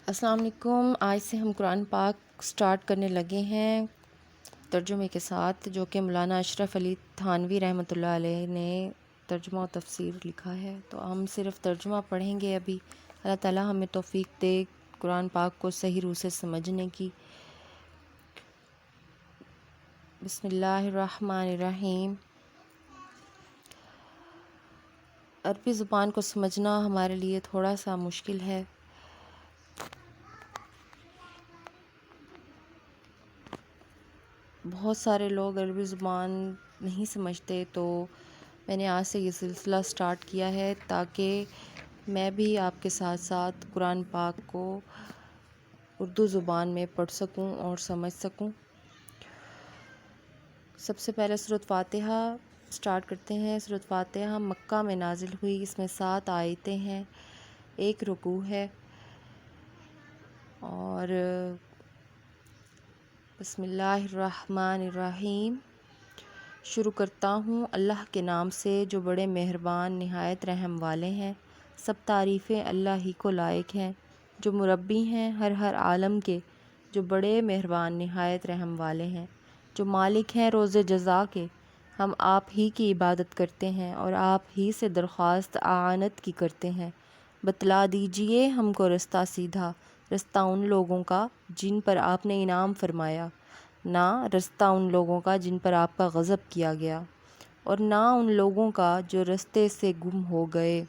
السلام علیکم۔ آج سے ہم قرآن پاک سٹارٹ کرنے لگے ہیں ترجمے کے ساتھ، جو کہ مولانا اشرف علی تھانوی رحمۃ اللہ علیہ نے ترجمہ و تفسیر لکھا ہے۔ تو ہم صرف ترجمہ پڑھیں گے ابھی۔ اللہ تعالیٰ ہمیں توفیق دے قرآن پاک کو صحیح روح سے سمجھنے کی۔ بسم اللہ الرحمن الرحیم۔ عربی زبان کو سمجھنا ہمارے لیے تھوڑا سا مشکل ہے۔ بہت سارے لوگ عربی زبان نہیں سمجھتے، تو میں نے آج سے یہ سلسلہ سٹارٹ کیا ہے تاکہ میں بھی آپ کے ساتھ ساتھ قرآن پاک کو اردو زبان میں پڑھ سکوں اور سمجھ سکوں۔ سب سے پہلے سورۃ فاتحہ سٹارٹ کرتے ہیں۔ سورۃ فاتحہ مکہ میں نازل ہوئی، اس میں 7 آیتیں ہیں، 1 رکوع ہے، اور بسم اللہ الرحمن الرحیم شروع کرتا ہوں اللہ کے نام سے جو بڑے مہربان نہایت رحم والے ہیں۔ سب تعریفیں اللہ ہی کو لائق ہیں، جو مربی ہیں ہر عالم کے، جو بڑے مہربان نہایت رحم والے ہیں، جو مالک ہیں روز جزا کے۔ ہم آپ ہی کی عبادت کرتے ہیں اور آپ ہی سے درخواست اعانت کی کرتے ہیں۔ بتلا دیجئے ہم کو رستہ سیدھا، رستہ ان لوگوں کا جن پر آپ نے انعام فرمایا، نہ رستہ ان لوگوں کا جن پر آپ کا غضب کیا گیا، اور نہ ان لوگوں کا جو رستے سے گم ہو گئے۔